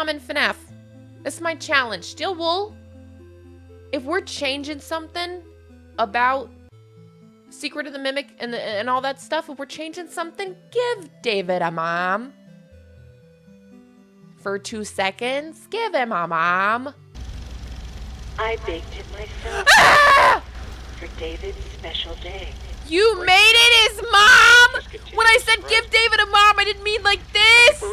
mom in FNAF. That's my challenge. Steal wool. If we're changing something about Secret of the Mimic and all that stuff, if we're changing something, give David a mom. For 2 seconds, give him a mom. I baked it myself for David's special day. You made it his mom! When I said give David a mom, I didn't mean like this!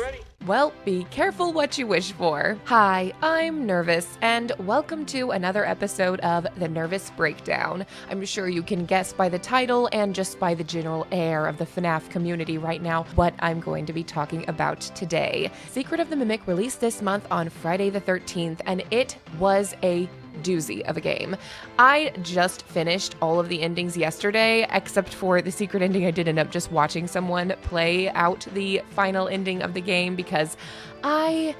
Well, be careful what you wish for. Hi, I'm Nervous, and welcome to another episode of The Nervous Breakdown. I'm sure you can guess by the title and just by the general air of the FNAF community right now what I'm going to be talking about today. Secret of the Mimic released this month on Friday the 13th, and it was a doozy of a game. I just finished all of the endings yesterday, except for the secret ending. I did end up just watching someone play out the final ending of the game because I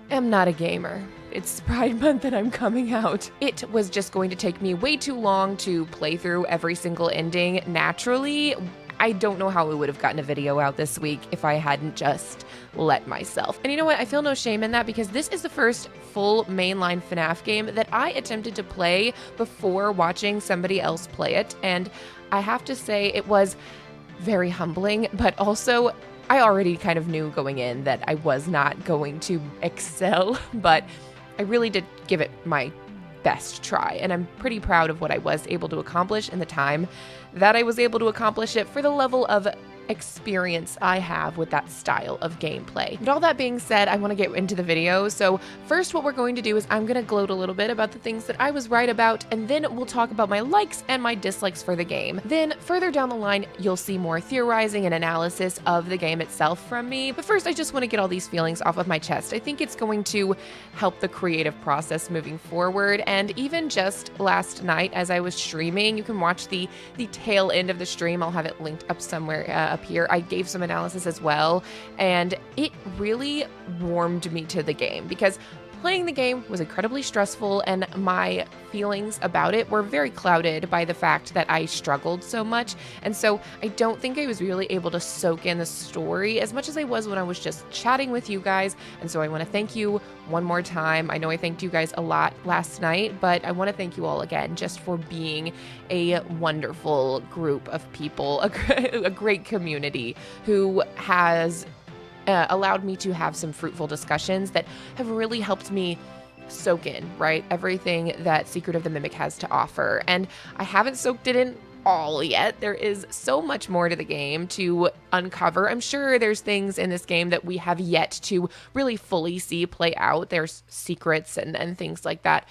am not a gamer. It's Pride Month and I'm coming out. It was just going to take me way too long to play through every single ending naturally. I don't know how we would have gotten a video out this week if I hadn't just let myself. And you know what? I feel no shame in that because this is the first full mainline FNAF game that I attempted to play before watching somebody else play it. And I have to say it was very humbling, but also I already kind of knew going in that I was not going to excel, but I really did give it my best try. And I'm pretty proud of what I was able to accomplish in the time that I was able to accomplish it for the level of experience I have with that style of gameplay. But all that being said, I want to get into the video. So first what we're going to do is I'm going to gloat a little bit about the things that I was right about, and then we'll talk about my likes and my dislikes for the game. Then further down the line, you'll see more theorizing and analysis of the game itself from me. But first, I just want to get all these feelings off of my chest. I think it's going to help the creative process moving forward. And even just last night as I was streaming, you can watch the tail end of the stream. I'll have it linked up somewhere up here. I gave some analysis as well, and it really warmed me to the game because playing the game was incredibly stressful, and my feelings about it were very clouded by the fact that I struggled so much. And so I don't think I was really able to soak in the story as much as I was when I was just chatting with you guys. And so I want to thank you one more time. I know I thanked you guys a lot last night, but I want to thank you all again just for being a wonderful group of people, a great community who has allowed me to have some fruitful discussions that have really helped me soak in, right, everything that Secret of the Mimic has to offer. And I haven't soaked it in all yet. There is so much more to the game to uncover. I'm sure there's things in this game that we have yet to really fully see play out. There's secrets and things like that,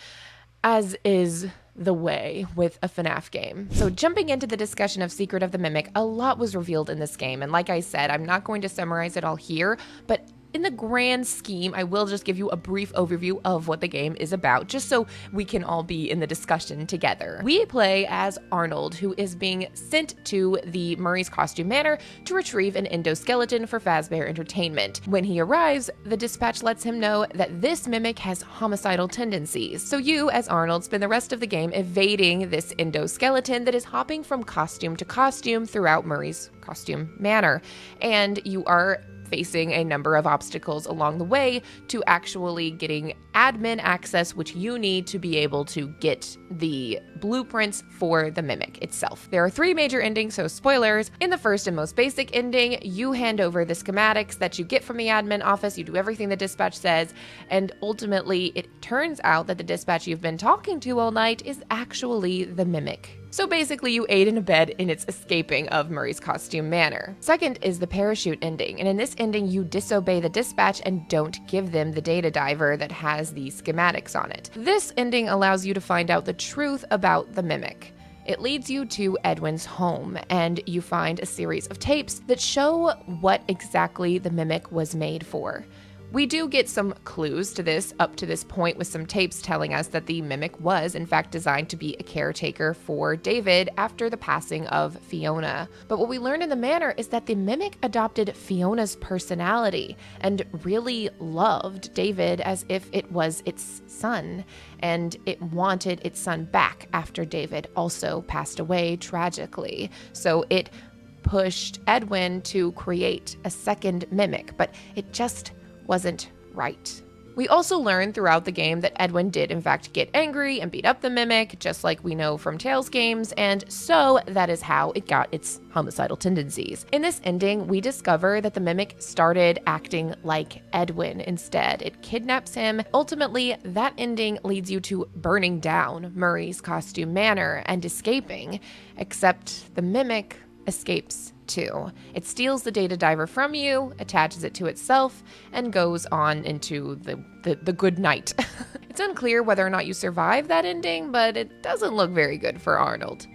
as is the way with a FNAF game. So jumping into the discussion of Secret of the Mimic, a lot was revealed in this game. And like I said, I'm not going to summarize it all here, but in the grand scheme, I will just give you a brief overview of what the game is about, just so we can all be in the discussion together. We play as Arnold, who is being sent to the Murray's Costume Manor to retrieve an endoskeleton for Fazbear Entertainment. When he arrives, the dispatch lets him know that this mimic has homicidal tendencies. So you, as Arnold, spend the rest of the game evading this endoskeleton that is hopping from costume to costume throughout Murray's Costume Manor. And you are facing a number of obstacles along the way to actually getting admin access, which you need to be able to get the blueprints for the mimic itself. There are 3 major endings, so spoilers. In the first and most basic ending, you hand over the schematics that you get from the admin office, you do everything the dispatch says, and ultimately it turns out that the dispatch you've been talking to all night is actually the mimic. So basically you aid and abet in its escaping of Murray's Costume Manor. Second is the parachute ending, and in this ending you disobey the dispatch and don't give them the data diver that has the schematics on it. This ending allows you to find out the truth about the mimic. It leads you to Edwin's home, and you find a series of tapes that show what exactly the mimic was made for. We do get some clues to this up to this point with some tapes telling us that the mimic was in fact designed to be a caretaker for David after the passing of Fiona. But what we learn in the manor is that the mimic adopted Fiona's personality and really loved David as if it was its son, and it wanted its son back after David also passed away tragically. So it pushed Edwin to create a second mimic, but it just wasn't right. We also learn throughout the game that Edwin did in fact get angry and beat up the Mimic, just like we know from Tales games, and so that is how it got its homicidal tendencies. In this ending, we discover that the Mimic started acting like Edwin instead. It kidnaps him. Ultimately, that ending leads you to burning down Murray's costume manor and escaping, except the Mimic escapes too. It steals the data diver from you, attaches it to itself, and goes on into the good night. It's unclear whether or not you survive that ending, but it doesn't look very good for Arnold.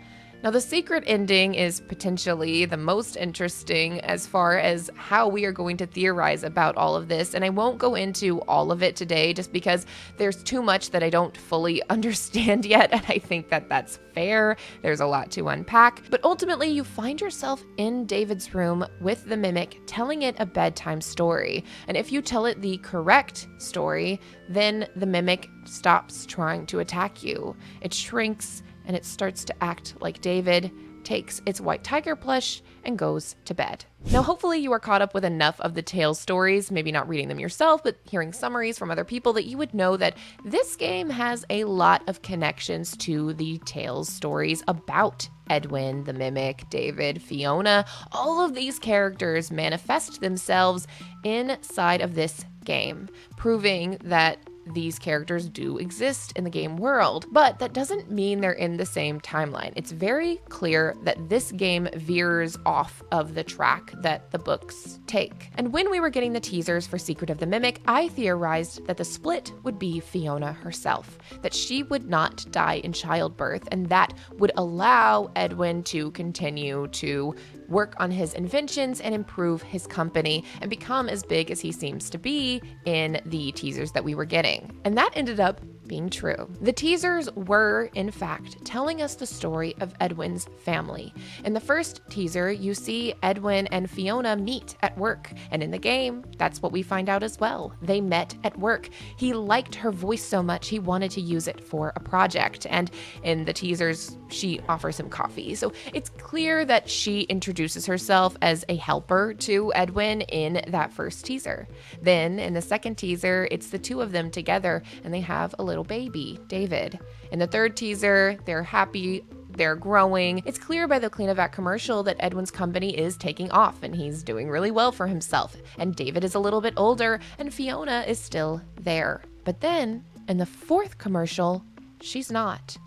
Now, the secret ending is potentially the most interesting as far as how we are going to theorize about all of this, and I won't go into all of it today just because there's too much that I don't fully understand yet, and I think that that's fair. There's a lot to unpack, but ultimately you find yourself in David's room with the Mimic telling it a bedtime story, and if you tell it the correct story, then the Mimic stops trying to attack you. It shrinks and it starts to act like David, takes its white tiger plush, and goes to bed. Now, hopefully you are caught up with enough of the Tales stories, maybe not reading them yourself, but hearing summaries from other people, that you would know that this game has a lot of connections to the Tales stories about Edwin, the Mimic, David, Fiona. All of these characters manifest themselves inside of this game, proving that these characters do exist in the game world, but that doesn't mean they're in the same timeline. It's very clear that this game veers off of the track that the books take. And when we were getting the teasers for Secret of the Mimic, I theorized that the split would be Fiona herself, that she would not die in childbirth, and that would allow Edwin to continue to work on his inventions and improve his company and become as big as he seems to be in the teasers that we were getting. And that ended up being true. The teasers were, in fact, telling us the story of Edwin's family. In the first teaser, you see Edwin and Fiona meet at work, and in the game, that's what we find out as well. They met at work. He liked her voice so much, he wanted to use it for a project, and in the teasers, she offers him coffee. So it's clear that she introduces herself as a helper to Edwin in that first teaser. Then, in the second teaser, it's the two of them together, and they have a little baby, David. In the third teaser, they're happy, they're growing. It's clear by the Cleanovac commercial that Edwin's company is taking off and he's doing really well for himself. And David is a little bit older and Fiona is still there. But then in the fourth commercial, she's not.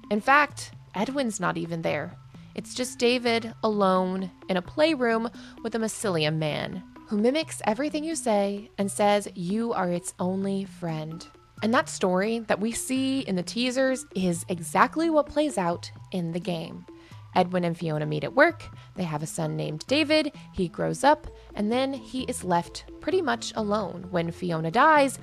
In fact, Edwin's not even there. It's just David alone in a playroom with a mycelium man who mimics everything you say and says you are its only friend. And that story that we see in the teasers is exactly what plays out in the game. Edwin and Fiona meet at work, they have a son named David, he grows up, and then he is left pretty much alone when Fiona dies,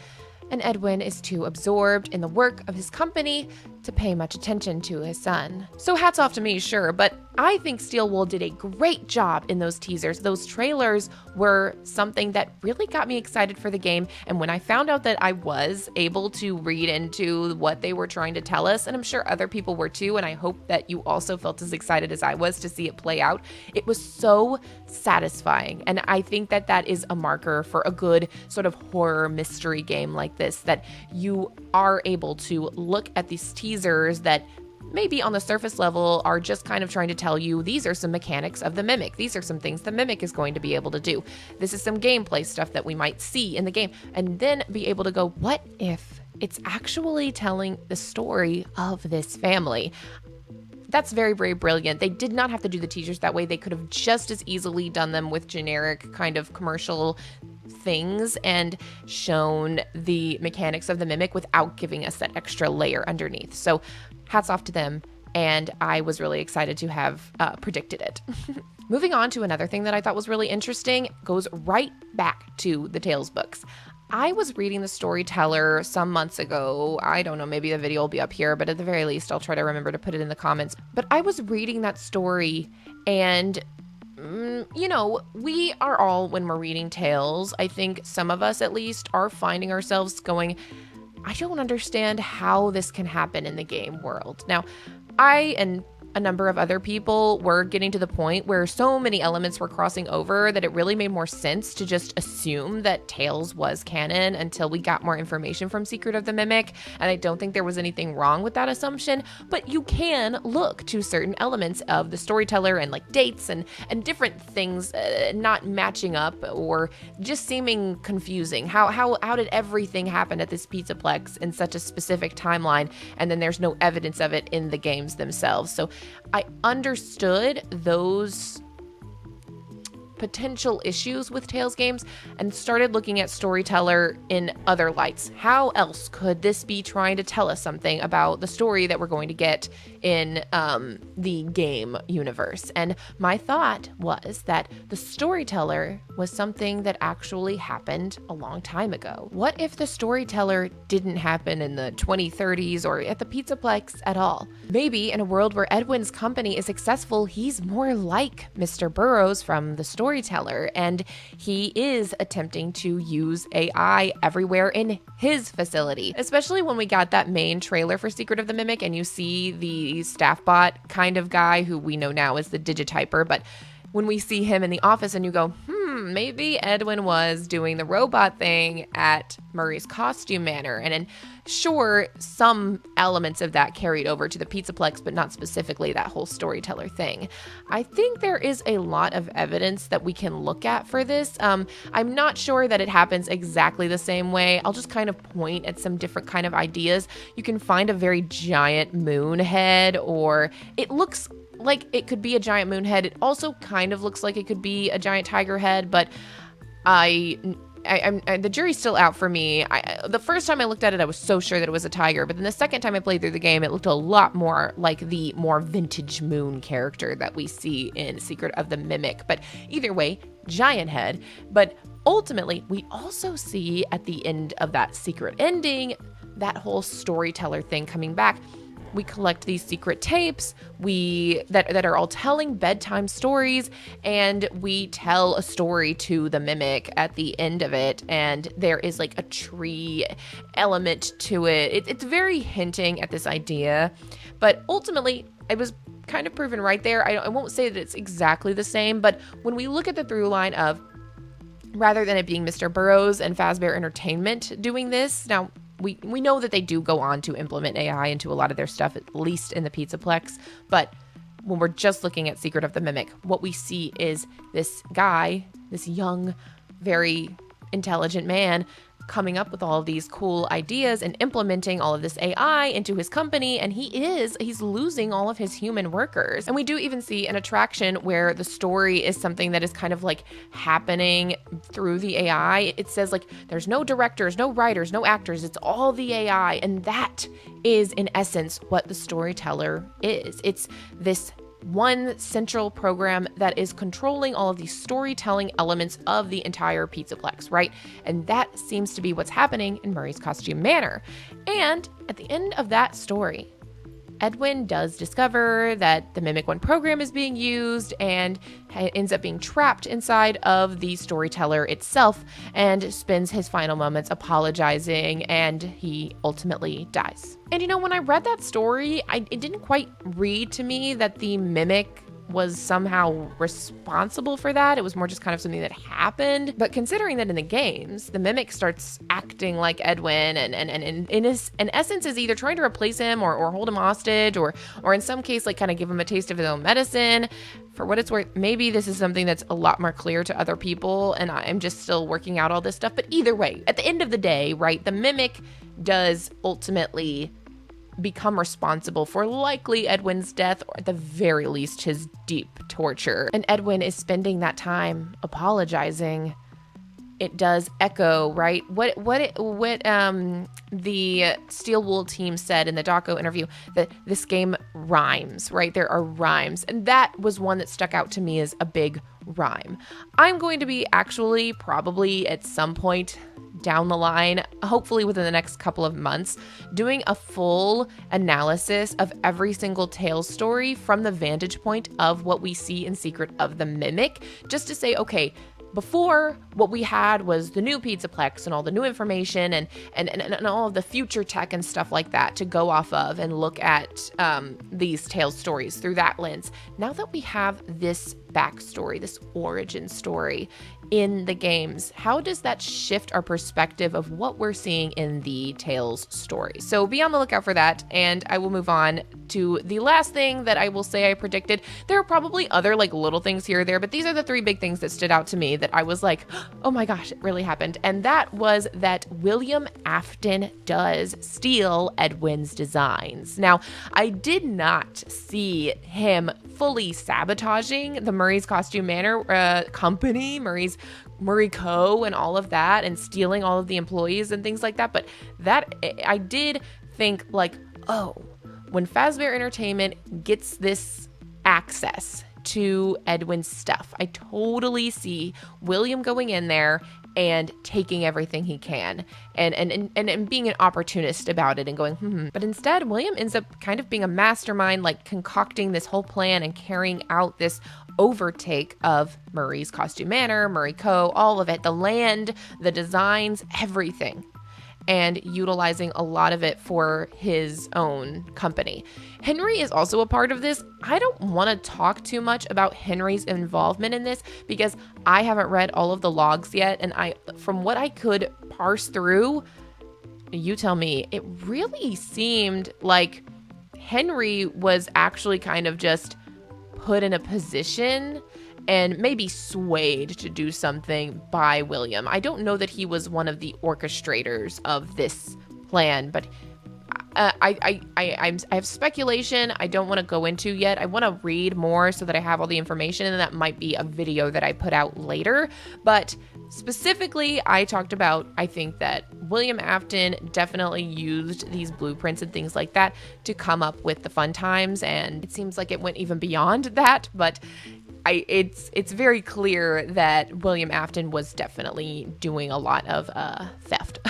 and Edwin is too absorbed in the work of his company to pay much attention to his son. So hats off to me, sure, but I think Steel Wool did a great job in those teasers. Those trailers were something that really got me excited for the game, and when I found out that I was able to read into what they were trying to tell us, and I'm sure other people were too, and I hope that you also felt as excited as I was to see it play out, it was so satisfying, and I think that that is a marker for a good sort of horror mystery game like this, that you are able to look at these teasers that maybe on the surface level are just kind of trying to tell you these are some mechanics of the Mimic. These are some things the Mimic is going to be able to do. This is some gameplay stuff that we might see in the game. And then be able to go, what if it's actually telling the story of this family? That's very, very brilliant. They did not have to do the teasers that way. They could have just as easily done them with generic kind of commercial things and shown the mechanics of the Mimic without giving us that extra layer underneath. So hats off to them, and I was really excited to have predicted it. Moving on to another thing that I thought was really interesting, goes right back to the Tales books. I was reading The Storyteller some months ago. I don't know, maybe the video will be up here, but at the very least, I'll try to remember to put it in the comments. But I was reading that story, and you know, we are all, when we're reading tales, I think some of us at least are finding ourselves going, I don't understand how this can happen in the game world. Now, I and a number of other people were getting to the point where so many elements were crossing over that it really made more sense to just assume that Tales was canon until we got more information from Secret of the Mimic. And I don't think there was anything wrong with that assumption, but you can look to certain elements of the storyteller and like dates and different things not matching up or just seeming confusing. How did everything happen at this Pizzaplex in such a specific timeline, and then there's no evidence of it in the games themselves? So I understood those potential issues with Tales games and started looking at storyteller in other lights. How else could this be trying to tell us something about the story that we're going to get in the game universe? And my thought was that the storyteller was something that actually happened a long time ago. What if the storyteller didn't happen in the 2030s or at the Pizzaplex at all? Maybe in a world where Edwin's company is successful, he's more like Mr. Burroughs from the storyteller, and he is attempting to use AI everywhere in his facility, especially when we got that main trailer for Secret of the Mimic and you see the staff bot kind of guy who we know now is the Digityper, but when we see him in the office and you go, maybe Edwin was doing the robot thing at Murray's Costume Manor. And then, sure, some elements of that carried over to the Pizzaplex, but not specifically that whole storyteller thing. I think there is a lot of evidence that we can look at for this. I'm not sure that it happens exactly the same way. I'll just kind of point at some different kind of ideas. You can find a very giant moon head, or it looks like it could be a giant moon head. It also kind of looks like it could be a giant tiger head, but the jury's still out for me. The first time I looked at it, I was so sure that it was a tiger, but then the second time I played through the game, it looked a lot more like the more vintage moon character that we see in Secret of the Mimic. But either way, giant head. But ultimately, we also see at the end of that secret ending, that whole storyteller thing coming back. We collect these secret tapes that are all telling bedtime stories, and we tell a story to the Mimic at the end of it, and there is like a tree element to it. It's very hinting at this idea, but ultimately I was kind of proven right there. I won't say that it's exactly the same, but when we look at the through line of, rather than it being Mr. Burroughs and Fazbear Entertainment doing this, now we know that they do go on to implement AI into a lot of their stuff, at least in the Pizzaplex. But when we're just looking at Secret of the Mimic, what we see is this guy, this young, very intelligent man, coming up with all of these cool ideas and implementing all of this AI into his company, and he's losing all of his human workers. And we do even see an attraction where the story is something that is kind of like happening through the AI. It says like there's no directors, no writers, no actors, it's all the AI, and that is in essence what the storyteller is. It's this one central program that is controlling all of the storytelling elements of the entire Pizzaplex, right? And that seems to be what's happening in Murray's Costume Manor. And at the end of that story, Edwin does discover that the Mimic One program is being used and ends up being trapped inside of the storyteller itself and spends his final moments apologizing, and he ultimately dies. And you know, when I read that story, it didn't quite read to me that the Mimic was somehow responsible for that. It was more just kind of something that happened. But considering that in the games, the Mimic starts acting like Edwin and in essence is either trying to replace him or hold him hostage or in some case, like kind of give him a taste of his own medicine. For what it's worth, maybe this is something that's a lot more clear to other people and I'm just still working out all this stuff. But either way, at the end of the day, right, the Mimic does ultimately become responsible for likely Edwin's death, or at the very least his deep torture. And Edwin is spending that time apologizing. It does echo, right? What the Steel Wool team said in the Doco interview, that this game rhymes, right? There are rhymes. And that was one that stuck out to me as a big rhyme. I'm going to be actually probably at some point down the line, hopefully within the next couple of months, doing a full analysis of every single Tales story from the vantage point of what we see in Secret of the Mimic, just to say, okay, before, what we had was the new Pizzaplex and all the new information and all of the future tech and stuff like that to go off of and look at these Tales stories through that lens. Now that we have this backstory, this origin story in the games, how does that shift our perspective of what we're seeing in the Tales story? So be on the lookout for that, and I will move on to the last thing that I will say I predicted. There are probably other like little things here or there, but these are the three big things that stood out to me that I was like, oh my gosh, it really happened. And that was that William Afton does steal Edwin's designs. Now, I did not see him fully sabotaging the Murray's Costume Manor company, Murray Co. and all of that, and stealing all of the employees and things like that. But that I did think like, oh, when Fazbear Entertainment gets this access to Edwin's stuff, I totally see William going in there and taking everything he can and being an opportunist about it and going, But instead, William ends up kind of being a mastermind, like concocting this whole plan and carrying out this overtake of Murray's Costume Manor, Murray Co., all of it, the land, the designs, everything, and utilizing a lot of it for his own company. Henry is also a part of this. I don't want to talk too much about Henry's involvement in this because I haven't read all of the logs yet, and from what I could parse through, you tell me, it really seemed like Henry was actually kind of just put in a position and maybe swayed to do something by William. I don't know that he was one of the orchestrators of this plan, but I have speculation I don't want to go into yet. I want to read more so that I have all the information, and that might be a video that I put out later. But specifically, I talked about, I think that William Afton definitely used these blueprints and things like that to come up with the fun times, and it seems like it went even beyond that, but it's very clear that William Afton was definitely doing a lot of theft.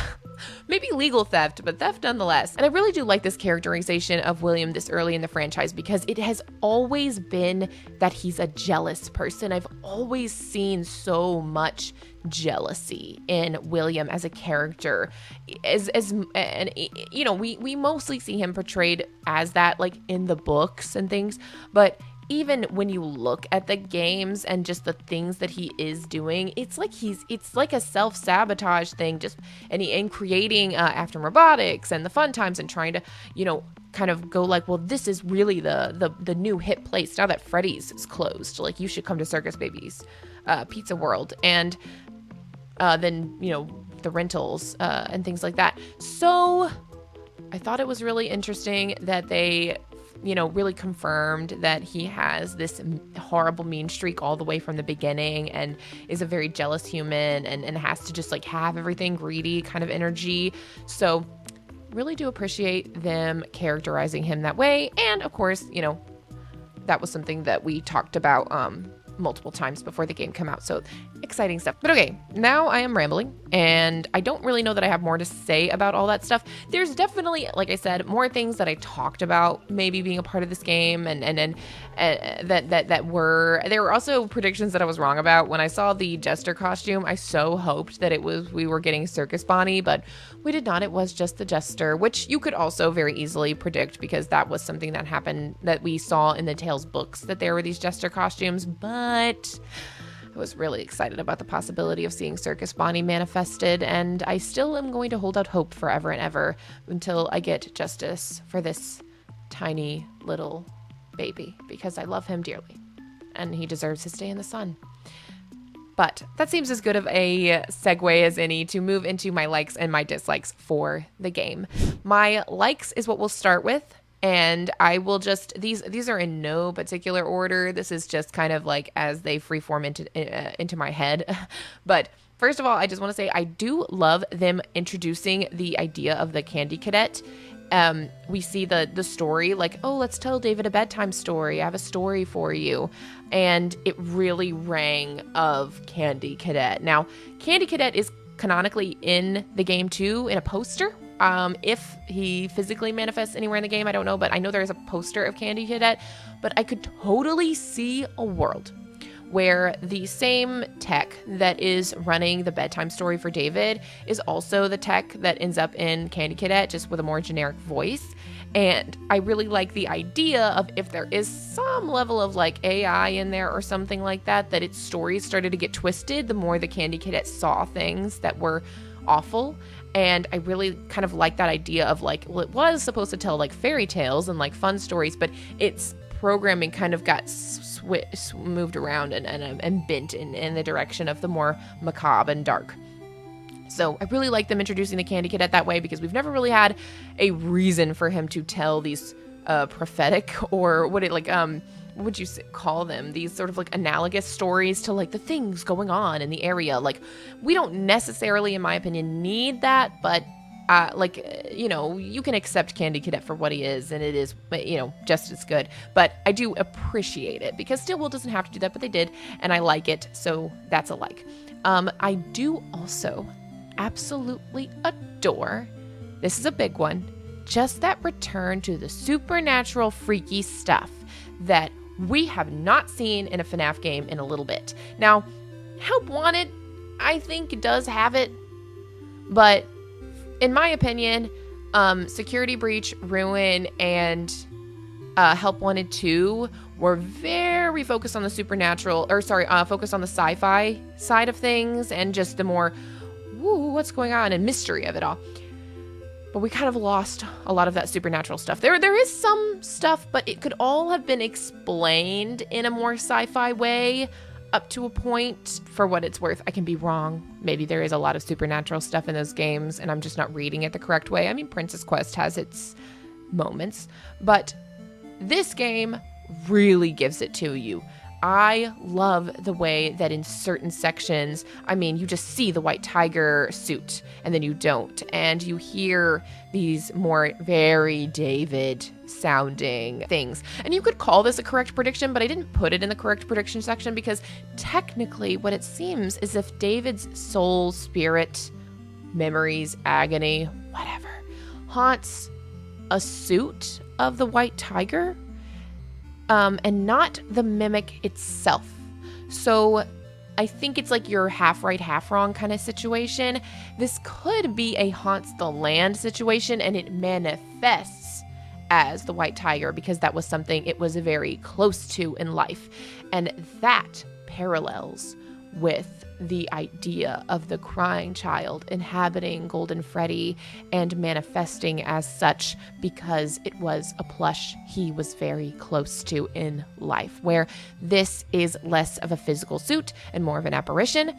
Maybe legal theft, but theft nonetheless. And I really do like this characterization of William this early in the franchise because it has always been that he's a jealous person. I've always seen so much jealousy in William as a character. And you know, we mostly see him portrayed as that, like in the books and things, but even when you look at the games and just the things that he is doing, it's like a self-sabotage thing, and creating Afton Robotics and the fun times and trying to, you know, kind of go like, well, this is really the new hit place now that Freddy's is closed. Like, you should come to Circus Baby's Pizza World, and then, you know, the rentals and things like that. So I thought it was really interesting that they, you know, really confirmed that he has this horrible mean streak all the way from the beginning and is a very jealous human and has to just like have everything, greedy kind of energy. So really do appreciate them characterizing him that way. And of course, you know, that was something that we talked about multiple times before the game came out. So exciting stuff. But okay, now I am rambling and I don't really know that I have more to say about all that stuff. There's definitely, like I said, more things that I talked about maybe being a part of this game and there were also predictions that I was wrong about. When I saw the Jester costume, I so hoped that we were getting Circus Bonnie, but we did not. It was just the Jester, which you could also very easily predict because that was something that happened that we saw in the Tales books, that there were these Jester costumes. But I was really excited about the possibility of seeing Circus Bonnie manifested, and I still am going to hold out hope forever and ever until I get justice for this tiny little baby, because I love him dearly and he deserves his day in the sun. But that seems as good of a segue as any to move into my likes and my dislikes for the game. My likes is what we'll start with. And I will just, these are in no particular order. This is just kind of like as they freeform into my head. But first of all, I just want to say I do love them introducing the idea of the Candy Cadet. We see the story like, oh, let's tell David a bedtime story. I have a story for you. And it really rang of Candy Cadet. Now, Candy Cadet is canonically in the game too, in a poster. If he physically manifests anywhere in the game, I don't know, but I know there's a poster of Candy Cadet, but I could totally see a world where the same tech that is running the bedtime story for David is also the tech that ends up in Candy Cadet, just with a more generic voice. And I really like the idea of if there is some level of like AI in there or something like that, that its stories started to get twisted the more the Candy Cadet saw things that were awful. And I really kind of like that idea of like, well, it was supposed to tell like fairy tales and like fun stories, but its programming kind of got moved around and bent in the direction of the more macabre and dark. So I really like them introducing the Candy Cadet that way, because we've never really had a reason for him to tell these prophetic, or what would you call them? These sort of like analogous stories to like the things going on in the area. Like, we don't necessarily, in my opinion, need that, but you can accept Candy Cadet for what he is, and it is, just as good. But I do appreciate it, because Stillwell doesn't have to do that, but they did, and I like it, so that's a like. I do also absolutely adore, this is a big one, just that return to the supernatural freaky stuff that we have not seen in a FNAF game in a little bit. Now, Help Wanted, I think, does have it, but in my opinion, Security Breach, Ruin, and Help Wanted 2 were very focused on the focused on the sci-fi side of things, and just the more, what's going on, and mystery of it all. But we kind of lost a lot of that supernatural stuff. There is some stuff, but it could all have been explained in a more sci-fi way up to a point. For what it's worth, I can be wrong. Maybe there is a lot of supernatural stuff in those games, and I'm just not reading it the correct way. I mean, Princess Quest has its moments, but this game really gives it to you. I love the way that in certain sections, you just see the white tiger suit, and then you don't, and you hear these more very David sounding things. And you could call this a correct prediction, but I didn't put it in the correct prediction section, because technically what it seems is if David's soul, spirit, memories, agony, whatever, haunts a suit of the white tiger, and not the mimic itself. So I think it's like your half right, half wrong kind of situation. This could be a haunts the land situation, and it manifests as the white tiger because that was something it was very close to in life. And that parallels with the idea of the crying child inhabiting Golden Freddy and manifesting as such because it was a plush he was very close to in life, where this is less of a physical suit and more of an apparition.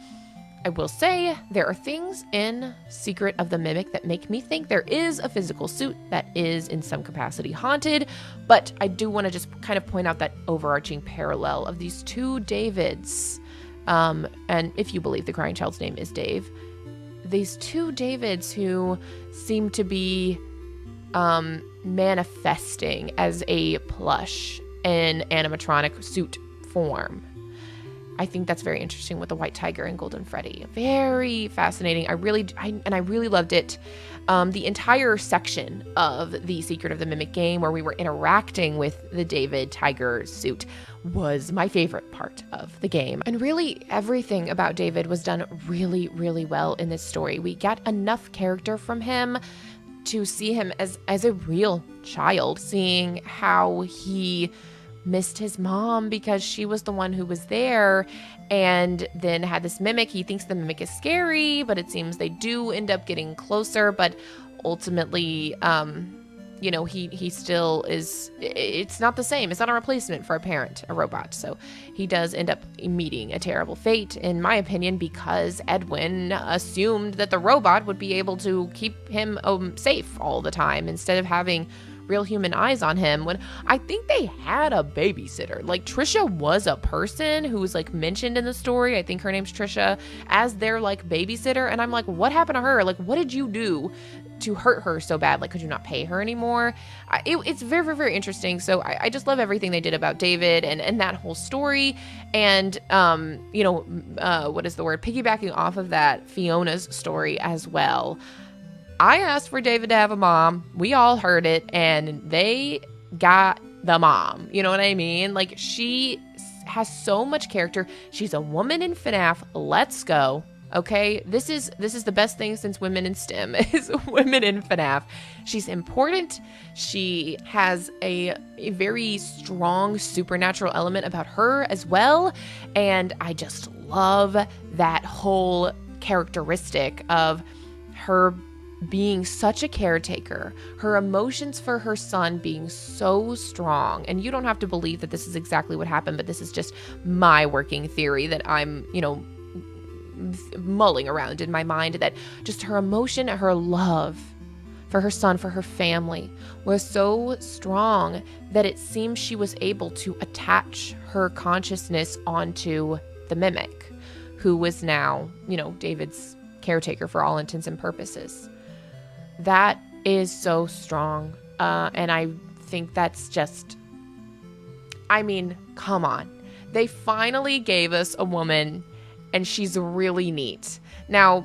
I will say there are things in Secret of the Mimic that make me think there is a physical suit that is in some capacity haunted, but I do want to just kind of point out that overarching parallel of these two Davids. And if you believe the crying child's name is Dave, these two Davids who seem to be manifesting as a plush in animatronic suit form. I think that's very interesting with the White Tiger and Golden Freddy. Very fascinating. I really loved it. The entire section of the Secret of the Mimic game where we were interacting with the David Tiger suit was my favorite part of the game. And really everything about David was done really, really well in this story. We got enough character from him to see him as a real child, seeing how he missed his mom because she was the one who was there, and then had this mimic. He thinks the mimic is scary, but it seems they do end up getting closer, but ultimately he still is, it's not the same. It's not a replacement for a parent, a robot. So he does end up meeting a terrible fate, in my opinion, because Edwin assumed that the robot would be able to keep him safe all the time instead of having real human eyes on him, when I think they had a babysitter. Like, Trisha was a person who was like mentioned in the story. I think her name's Trisha, as their like babysitter. And I'm like, what happened to her? Like, what did you do to hurt her so bad? Like, could you not pay her anymore? It's very, very, very interesting. So I just love everything they did about David and that whole story. And, what is the word? Piggybacking off of that, Fiona's story as well. I asked for David to have a mom. We all heard it, and they got the mom. You know what I mean? Like, she has so much character. She's a woman in FNAF. Let's go. Okay, this is the best thing since women in STEM is women in FNAF. She's important. She has a very strong supernatural element about her as well. And I just love that whole characteristic of her being such a caretaker, her emotions for her son being so strong. And you don't have to believe that this is exactly what happened, but this is just my working theory that I'm, mulling around in my mind, that just her emotion, her love for her son, for her family was so strong that it seems she was able to attach her consciousness onto the mimic, who was now, David's caretaker for all intents and purposes. That is so strong. And I think that's just, come on. They finally gave us a woman, and she's really neat. Now,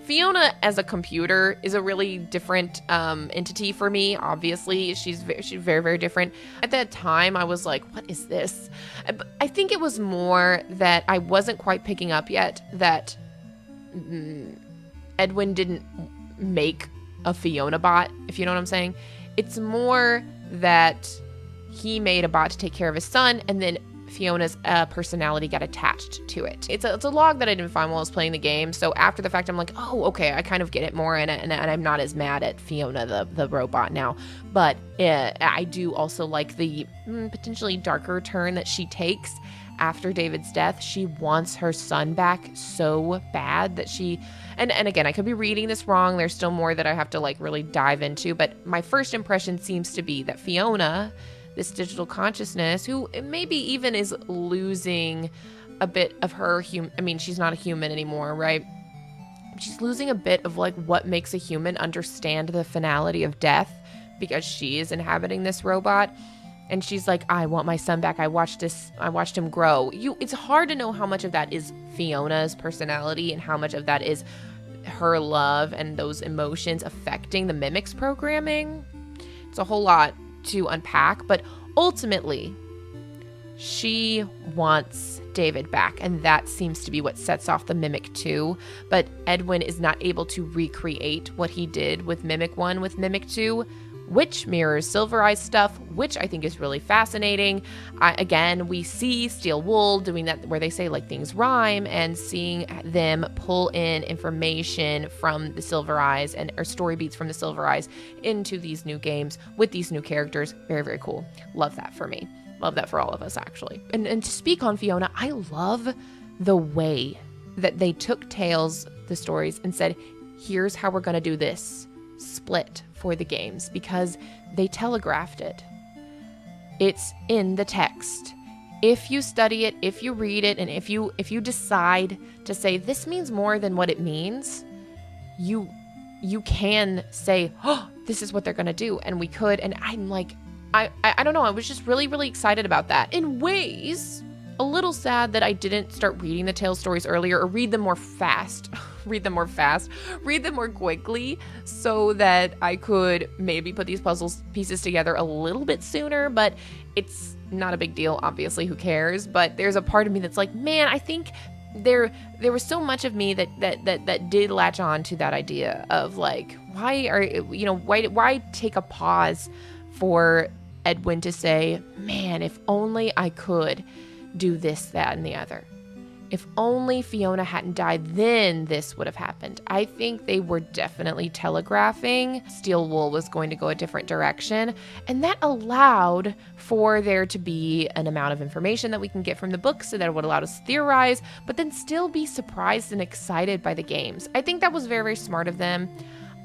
Fiona as a computer is a really different entity for me. Obviously, she's very, very different. At that time, I was like, what is this? I think it was more that I wasn't quite picking up yet that Edwin didn't make a Fiona bot, if you know what I'm saying. It's more that he made a bot to take care of his son, and then Fiona's personality got attached to it. It's a log that I didn't find while I was playing the game. So after the fact, I'm like, oh, okay, I kind of get it more, and I'm not as mad at Fiona, the robot now. But I do also like the potentially darker turn that she takes after David's death. She wants her son back so bad that she, and again, I could be reading this wrong. There's still more that I have to really dive into. But my first impression seems to be that Fiona, this digital consciousness, who maybe even is losing a bit of her she's not a human anymore, right? She's losing a bit of what makes a human understand the finality of death, because she is inhabiting this robot. And she's like, I want my son back. I watched him grow. It's hard to know how much of that is Fiona's personality and how much of that is her love and those emotions affecting the mimic's programming. It's a whole lot to unpack, but ultimately she wants David back, and that seems to be what sets off the Mimic 2. But Edwin is not able to recreate what he did with Mimic 1 with Mimic 2, which mirrors Silver Eyes stuff, which I think is really fascinating. Again, we see Steel Wool doing that, where they say things rhyme, and seeing them pull in information from the Silver Eyes or story beats from the Silver Eyes into these new games with these new characters. Very, very cool. Love that for me. Love that for all of us, actually. And to speak on Fiona, I love the way that they took Tales, the stories, and said, here's how we're going to do this split for the games, because they telegraphed it. It's in the text. If you study it, if you read it, and if you decide to say this means more than what it means, you can say, oh, this is what they're going to do. And we could, and I'm like, I don't know, I was just really, really excited about that. In ways, a little sad that I didn't start reading the Tales stories earlier, or read them more fast. Read them more quickly, so that I could maybe put these pieces together a little bit sooner. But it's not a big deal, obviously, who cares? But there's a part of me that's like, man, I think there was so much of me that did latch on to that idea of why take a pause for Edwin to say, man, if only I could do this, that, and the other. If only Fiona hadn't died, then this would have happened. I think they were definitely telegraphing Steel Wool was going to go a different direction, and that allowed for there to be an amount of information that we can get from the books, so that it would allow us to theorize, but then still be surprised and excited by the games. I think that was very, very smart of them.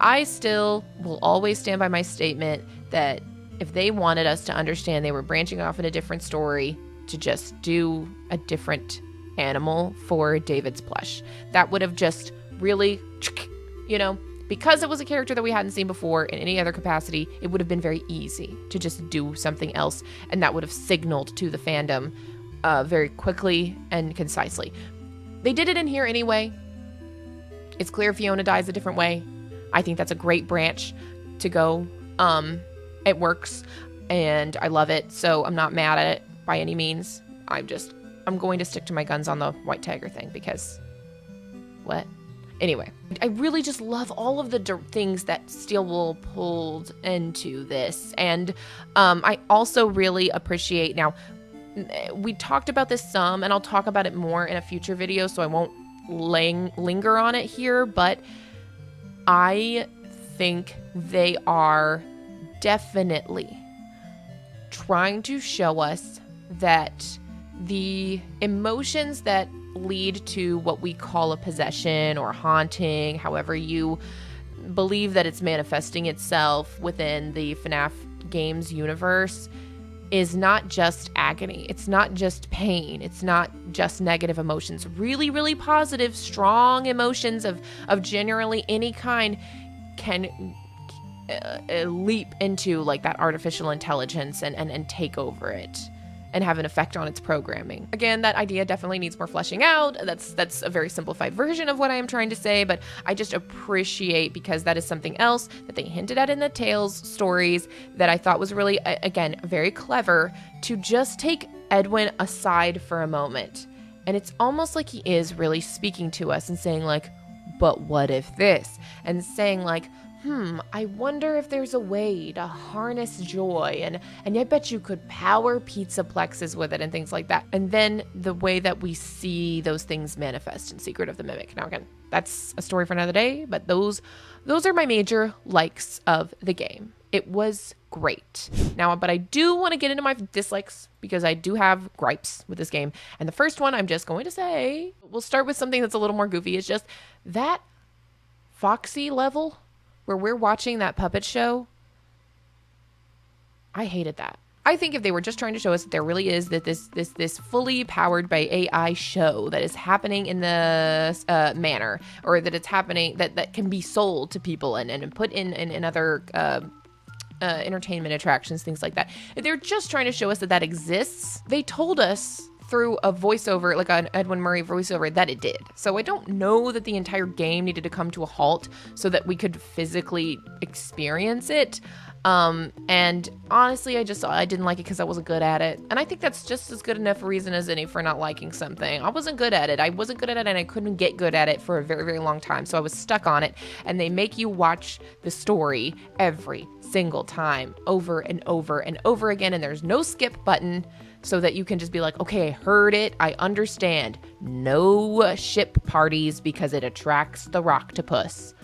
I still will always stand by my statement that if they wanted us to understand they were branching off in a different story, to just do a different animal for David's plush, that would have just really, because it was a character that we hadn't seen before in any other capacity, it would have been very easy to just do something else, and that would have signaled to the fandom very quickly and concisely. They did it in here anyway. It's clear Fiona dies a different way. I think that's a great branch to go. It works, and I love it, so I'm not mad at it by any means. I'm just I'm going to stick to my guns on the white tiger thing because what? Anyway, I really just love all of the things that Steelwool pulled into this. And I also really appreciate, now, we talked about this some, and I'll talk about it more in a future video, so I won't linger on it here, but I think they are definitely trying to show us that the emotions that lead to what we call a possession or haunting, however you believe that it's manifesting itself within the FNAF games universe, is not just agony. It's not just pain. It's not just negative emotions. Really, really positive, strong emotions of generally any kind can leap into like that artificial intelligence and take over it and have an effect on its programming. Again, that idea definitely needs more fleshing out. That's a very simplified version of what I am trying to say, but I just appreciate, because that is something else that they hinted at in the Tales stories that I thought was really, again, very clever, to just take Edwin aside for a moment. And it's almost like he is really speaking to us and saying like, but what if this? And saying like, I wonder if there's a way to harness joy, and I bet you could power pizza plexes with it and things like that. And then the way that we see those things manifest in Secret of the Mimic. Now again, that's a story for another day, but those are my major likes of the game. It was great. Now, but I do want to get into my dislikes, because I do have gripes with this game. And the first one, I'm just going to say, we'll start with something that's a little more goofy. It's just that Foxy level where we're watching that puppet show. I hated that. I think if they were just trying to show us that there really is that this fully powered by AI show that is happening in the manor, or that it's happening that can be sold to people and put in other entertainment attractions, things like that. If they're just trying to show us that exists, they told us through a voiceover, like an Edwin Murray voiceover, that it did. So I don't know that the entire game needed to come to a halt so that we could physically experience it. And honestly, I didn't like it because I wasn't good at it. And I think that's just as good enough a reason as any for not liking something. I wasn't good at it. And I couldn't get good at it for a very, very long time. So I was stuck on it. And they make you watch the story every single time, over and over and over again. And there's no skip button, so that you can just be like, okay, I heard it, I understand. No ship parties because it attracts the rocktopus.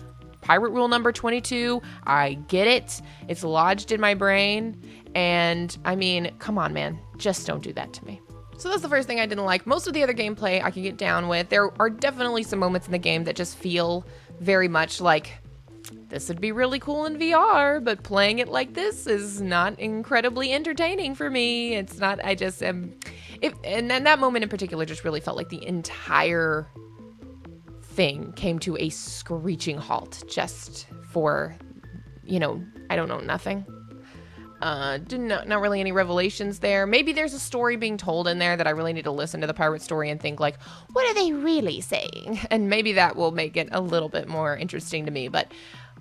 Pirate rule number 22, I get it. It's lodged in my brain. And I mean, come on, man, just don't do that to me. So that's the first thing I didn't like. Most of the other gameplay I can get down with. There are definitely some moments in the game that just feel very much like, this would be really cool in VR, but playing it like this is not incredibly entertaining for me. It's not, I just am, and then that moment in particular just really felt like the entire thing came to a screeching halt just for, I don't know, nothing. Not really any revelations there. Maybe there's a story being told in there that I really need to listen to the pirate story and think like, what are they really saying? And maybe that will make it a little bit more interesting to me. But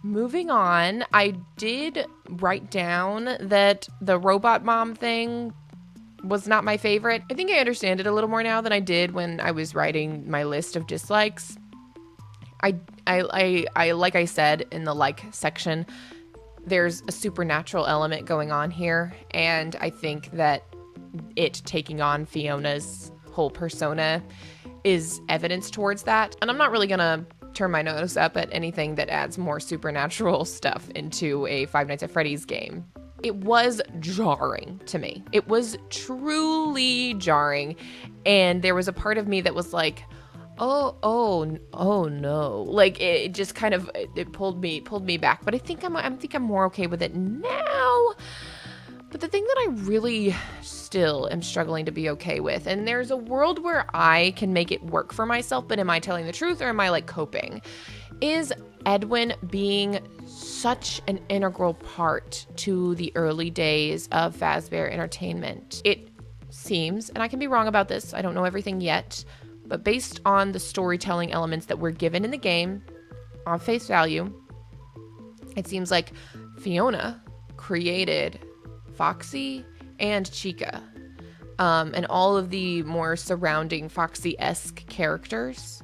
moving on, I did write down that the Robot Mom thing was not my favorite. I think I understand it a little more now than I did when I was writing my list of dislikes. I like I said in the like section, there's a supernatural element going on here, and I think that it taking on Fiona's whole persona is evidence towards that. And I'm not really gonna turn my nose up at anything that adds more supernatural stuff into a Five Nights at Freddy's game. It was jarring to me. It was truly jarring, and there was a part of me that was like, oh no. Like it just kind of, it pulled me back. But I think I'm more okay with it now. But the thing that I really still am struggling to be okay with, and there's a world where I can make it work for myself, but am I telling the truth or am I like coping, is Edwin being such an integral part to the early days of Fazbear Entertainment. It seems, and I can be wrong about this, I don't know everything yet, but based on the storytelling elements that were given in the game, on face value, it seems like Fiona created Foxy and Chica. and all of the more surrounding Foxy-esque characters,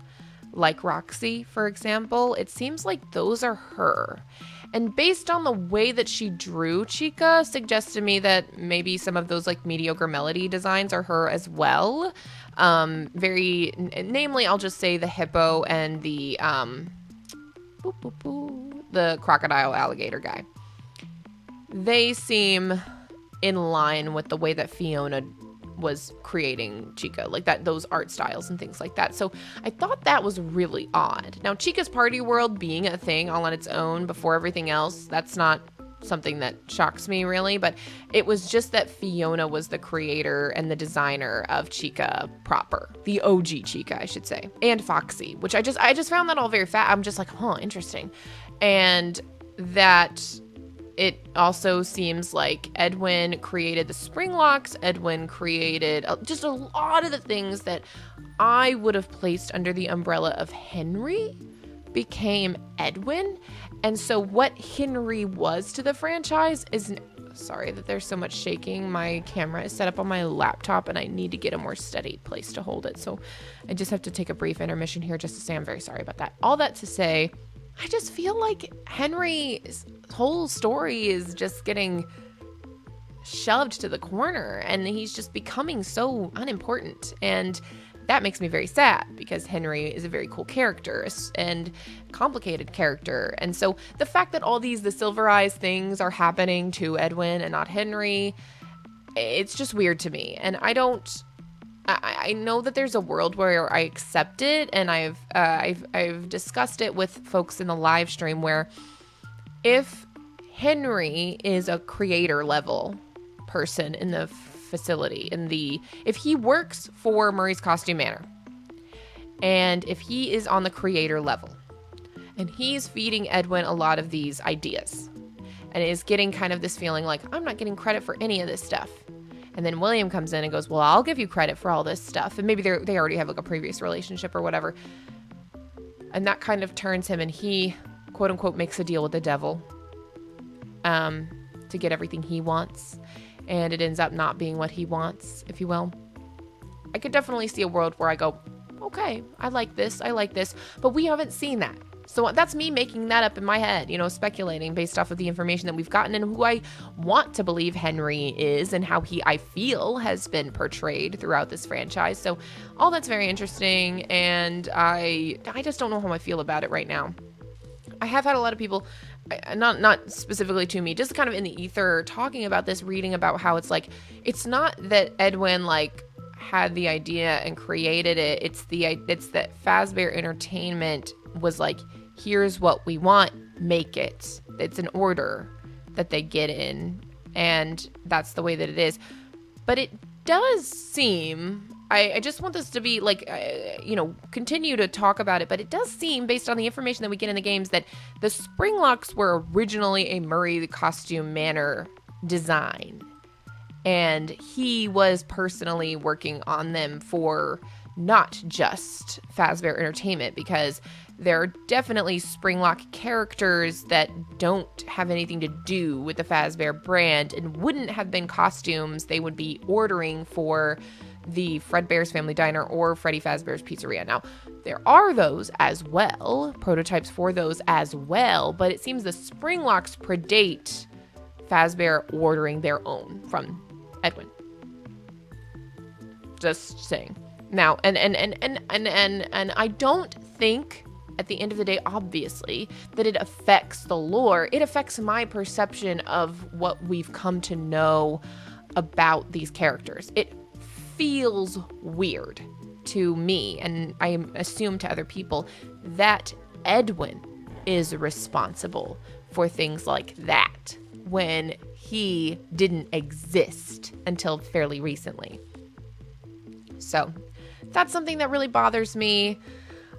like Roxy, for example, it seems like those are her. And based on the way that she drew Chica, suggests to me that maybe some of those like mediocre melody designs are her as well. Namely, I'll just say the hippo and the crocodile alligator guy. They seem in line with the way that Fiona was creating Chica, like that, those art styles and things like that. So I thought that was really odd. Now, Chica's Party World being a thing all on its own before everything else, that's not something that shocks me really, but it was just that Fiona was the creator and the designer of Chica proper, the OG Chica, I should say, and Foxy, which I just found that all very I'm just like, huh, interesting. And that it also seems like Edwin created the spring locks. Edwin created just a lot of the things that I would have placed under the umbrella of Henry became Edwin. And so what Henry was to the franchise is, sorry that there's so much shaking. My camera is set up on my laptop and I need to get a more steady place to hold it. So I just have to take a brief intermission here just to say I'm very sorry about that. All that to say, I just feel like Henry's whole story is just getting shoved to the corner and he's just becoming so unimportant. And that makes me very sad because Henry is a very cool character and complicated character. And so the fact that all the Silver Eyes things are happening to Edwin and not Henry, it's just weird to me. And I know that there's a world where I accept it, and I've discussed it with folks in the live stream where if Henry is a creator level person in the facility, if he works for Murray's Costume Manor, and if he is on the creator level, and he's feeding Edwin a lot of these ideas, and is getting kind of this feeling like, I'm not getting credit for any of this stuff. And then William comes in and goes, well, I'll give you credit for all this stuff. And maybe they already have like a previous relationship or whatever. And that kind of turns him, and he, quote unquote, makes a deal with the devil to get everything he wants. And it ends up not being what he wants, if you will. I could definitely see a world where I go, okay, I like this. But we haven't seen that. So that's me making that up in my head, speculating based off of the information that we've gotten and who I want to believe Henry is and how I feel has been portrayed throughout this franchise. So all that's very interesting, and I just don't know how I feel about it right now. I have had a lot of people, not specifically to me, just kind of in the ether talking about this, reading about how it's like, it's not that Edwin had the idea and created it. It's that Fazbear Entertainment was like, here's what we want, make it. It's an order that they get in, and that's the way that it is. But it does seem, I just want this to be continue to talk about it, but it does seem, based on the information that we get in the games, that the spring locks were originally a Murray Costume Manor design. And he was personally working on them for not just Fazbear Entertainment, because there are definitely Springlock characters that don't have anything to do with the Fazbear brand and wouldn't have been costumes they would be ordering for the Fredbear's Family Diner or Freddy Fazbear's Pizzeria. Now, there are those as well, prototypes for those as well, but it seems the Springlocks predate Fazbear ordering their own from Edwin. Just saying. Now, and I don't think, at the end of the day, obviously, that it affects the lore. It affects my perception of what we've come to know about these characters. It feels weird to me, and I assume to other people, that Edwin is responsible for things like that when he didn't exist until fairly recently. So that's something that really bothers me.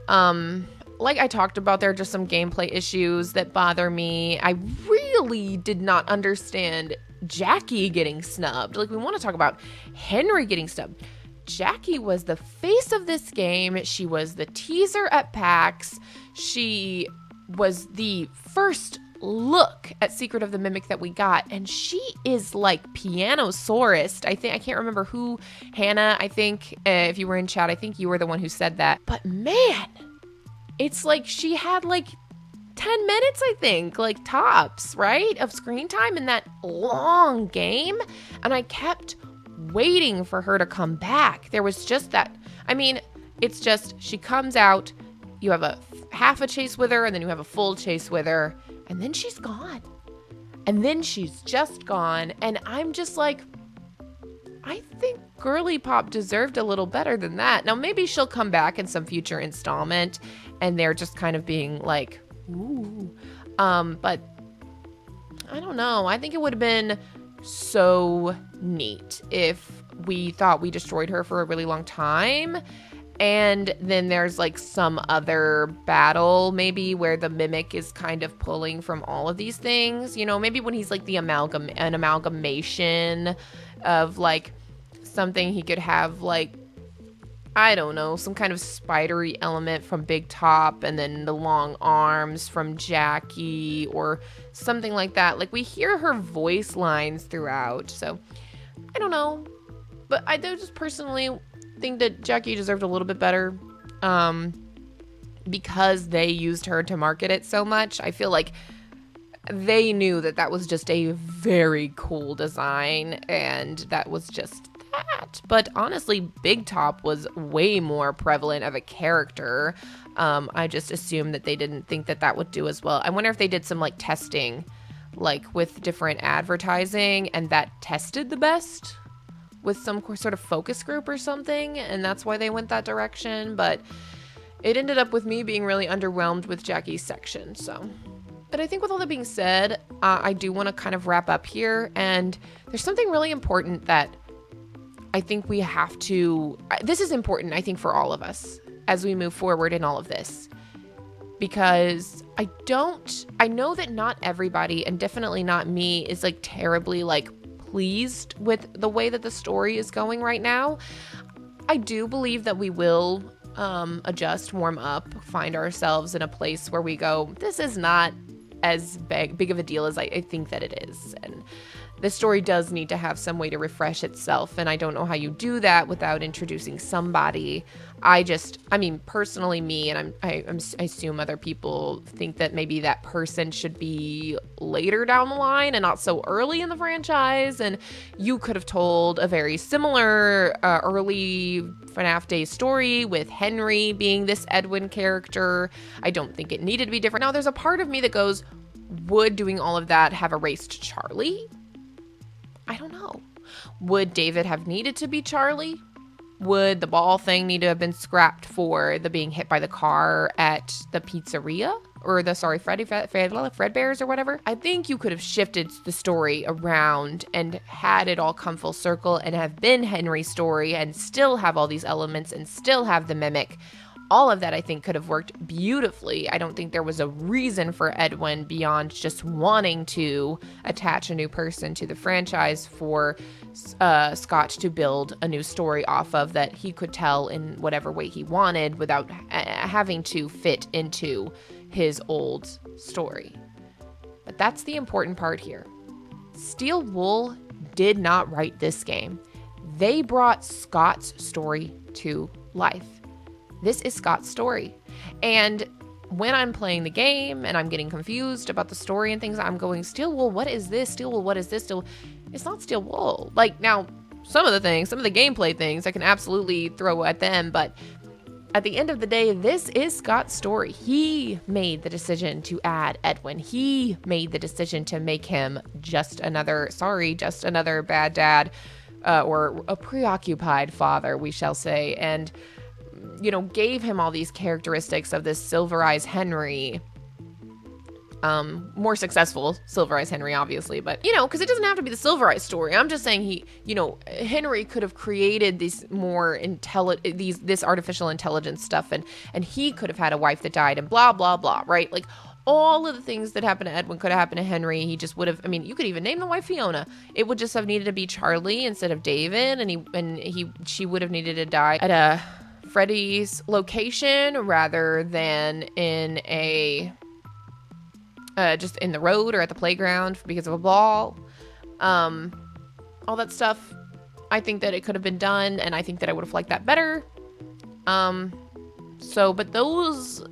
Like I talked about, there are just some gameplay issues that bother me. I really did not understand Jackie getting snubbed. Like, we want to talk about Henry getting snubbed. Jackie was the face of this game. She was the teaser at PAX. She was the first look at Secret of the Mimic that we got, and she is like Pianosaurus. I can't remember who, Hannah, I think, if you were in chat, I think you were the one who said that. But man, it's like she had like 10 minutes, I think, like tops, right, of screen time in that long game. And I kept waiting for her to come back. There was just that, I mean, it's just, she comes out, you have a half a chase with her, and then you have a full chase with her, and then she's gone. And then she's just gone. And I'm just like, I think Girly Pop deserved a little better than that. Now, maybe she'll come back in some future installment, and they're just kind of being like, ooh. But I don't know. I think it would have been so neat if we thought we destroyed her for a really long time, and then there's like some other battle maybe where the Mimic is kind of pulling from all of these things, you know, maybe when he's like an amalgamation of like something, he could have like, I don't know, some kind of spidery element from Big Top, and then the long arms from Jackie, or something like that. Like, we hear her voice lines throughout, so I don't know. But I do just personally think that Jackie deserved a little bit better, because they used her to market it so much. I feel like they knew that that was just a very cool design, and that was just that. But honestly, Big Top was way more prevalent of a character. I just assumed that they didn't think that that would do as well. I wonder if they did some like testing, like with different advertising, and that tested the best with some sort of focus group or something, and that's why they went that direction. But it ended up with me being really underwhelmed with Jackie's section. So, but I think with all that being said, I do want to kind of wrap up here, and there's something really important that I think we have to, this is important, I think, for all of us as we move forward in all of this, because I know that not everybody, and definitely not me, is like terribly like pleased with the way that the story is going right now. I do believe that we will adjust, warm up, find ourselves in a place where we go, this is not as big of a deal as I think that it is. And the story does need to have some way to refresh itself, and I don't know how you do that without introducing somebody. I mean, personally, me, and I assume other people think that maybe that person should be later down the line and not so early in the franchise. And you could have told a very similar early FNAF Day story with Henry being this Edwin character. I don't think it needed to be different. Now, there's a part of me that goes, would doing all of that have erased Charlie? I don't know. Would David have needed to be Charlie? Would the ball thing need to have been scrapped for the being hit by the car at the pizzeria? Or the, Fredbear's or whatever? I think you could have shifted the story around and had it all come full circle and have been Henry's story and still have all these elements and still have the Mimic. All of that, I think, could have worked beautifully. I don't think there was a reason for Edwin beyond just wanting to attach a new person to the franchise for Scott to build a new story off of that he could tell in whatever way he wanted without having to fit into his old story. But that's the important part here. Steel Wool did not write this game. They brought Scott's story to life. This is Scott's story. And when I'm playing the game and I'm getting confused about the story and things, I'm going, Steel Wool, what is this? Steel Wool, what is this? It's not Steel Wool. Like, now, some of the gameplay things I can absolutely throw at them, but at the end of the day, this is Scott's story. He made the decision to add Edwin. He made the decision to make him just another bad dad, or a preoccupied father, we shall say. And you know, gave him all these characteristics of this Silver Eyes Henry, more successful Silver Eyes Henry, obviously, but, you know, because it doesn't have to be the Silver Eyes story. I'm just saying Henry could have created these more this artificial intelligence stuff, and he could have had a wife that died and blah, blah, blah, right? Like, all of the things that happened to Edwin could have happened to Henry. He just would have, I mean, you could even name the wife Fiona. It would just have needed to be Charlie instead of David, and she would have needed to die at a Freddy's location rather than in a just in the road or at the playground because of a ball. All that stuff. I think that it could have been done, and I think that I would have liked that better. But those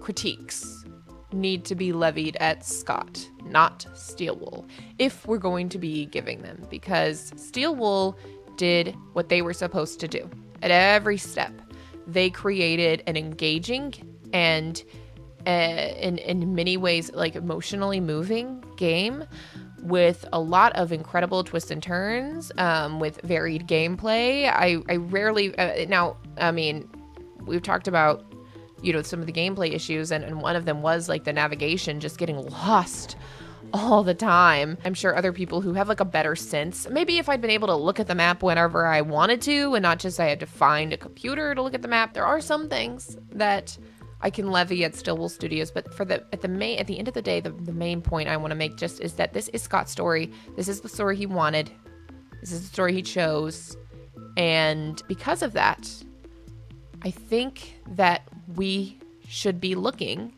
critiques need to be levied at Scott, not Steelwool, if we're going to be giving them, because Steelwool did what they were supposed to do. At every step, they created an engaging and in many ways like emotionally moving game with a lot of incredible twists and turns, with varied gameplay. I rarely now, I mean, we've talked about, you know, some of the gameplay issues, and one of them was like the navigation, just getting lost all the time. I'm sure other people who have like a better sense, maybe if I'd been able to look at the map whenever I wanted to and not just I had to find a computer to look at the map, there are some things that I can levy at Steelwool Studios, but at the end of the day, the main point I want to make just is that this is Scott's story. This is the story he wanted. This is the story he chose. And because of that, I think that we should be looking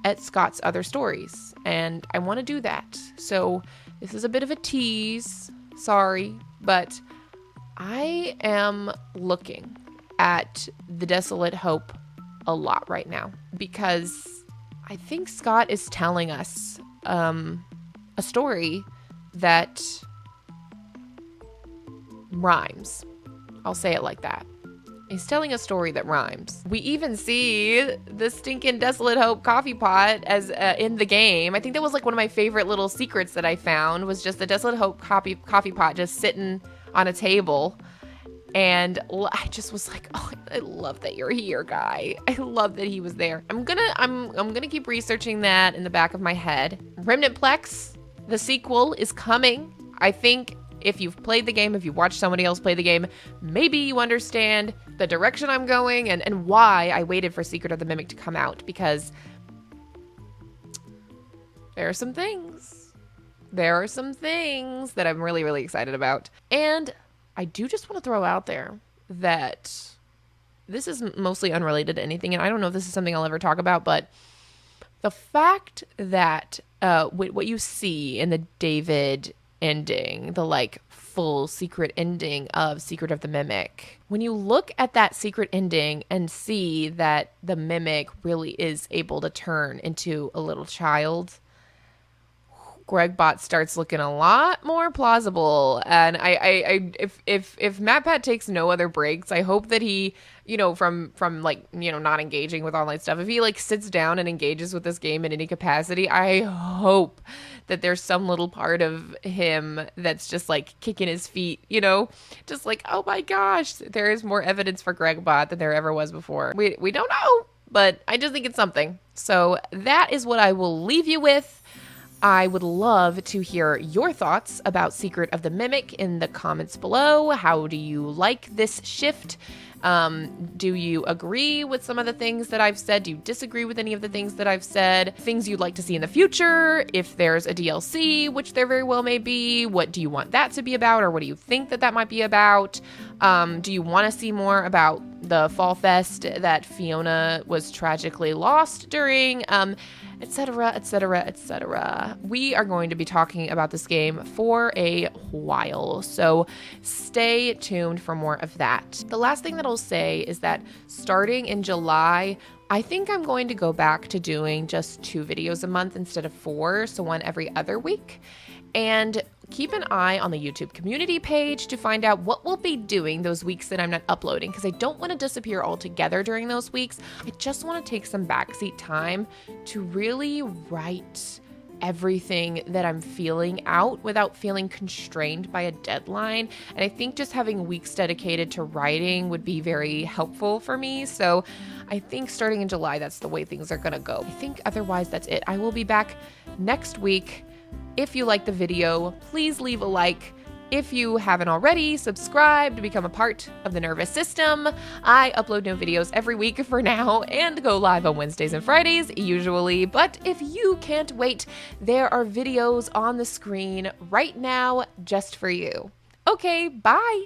at Scott's other stories, and I want to do that. So this is a bit of a tease, sorry, but I am looking at The Desolate Hope a lot right now because I think Scott is telling us a story that rhymes. I'll say it like that. He's telling a story that rhymes. We even see the stinking Desolate Hope coffee pot as in the game. I think that was like one of my favorite little secrets that I found, was just the Desolate Hope coffee pot just sitting on a table. And I just was like, oh, I love that you're here, guy. I love that he was there. I'm gonna keep researching that in the back of my head. Remnant Plex, the sequel, is coming. I think if you've played the game, if you've watched somebody else play the game, maybe you understand the direction I'm going and why I waited for Secret of the Mimic to come out, because there are some things that I'm really, really excited about. And I do just want to throw out there that this is mostly unrelated to anything, and I don't know if this is something I'll ever talk about, but the fact that what you see in the David ending, the like full secret ending of Secret of the Mimic, when you look at that secret ending and see that the Mimic really is able to turn into a little child, Gregbot starts looking a lot more plausible. And if MatPat takes no other breaks, I hope that he, you know, from like, you know, not engaging with online stuff, if he like sits down and engages with this game in any capacity, I hope that there's some little part of him that's just like kicking his feet, you know, just like, oh my gosh, there is more evidence for Gregbot than there ever was before. We don't know, but I just think it's something. So that is what I will leave you with. I would love to hear your thoughts about Secret of the Mimic in the comments below. How do you like this shift? Do you agree with some of the things that I've said? Do you disagree with any of the things that I've said? Things you'd like to see in the future? If there's a DLC, which there very well may be, what do you want that to be about? Or what do you think that might be about? Do you want to see more about the Fall Fest that Fiona was tragically lost during? Etc., etc., etc. We are going to be talking about this game for a while, so stay tuned for more of that. The last thing that I'll say is that starting in July, I think I'm going to go back to doing just 2 videos a month instead of 4, so one every other week. And keep an eye on the YouTube community page to find out what we'll be doing those weeks that I'm not uploading, because I don't want to disappear altogether during those weeks. I just want to take some backseat time to really write everything that I'm feeling out without feeling constrained by a deadline. And I think just having weeks dedicated to writing would be very helpful for me. So I think starting in July, that's the way things are going to go. I think otherwise that's it. I will be back next week. If you like the video, please leave a like. If you haven't already, subscribe to become a part of the nervous system. I upload new videos every week for now and go live on Wednesdays and Fridays usually. But if you can't wait, there are videos on the screen right now just for you. Okay, bye.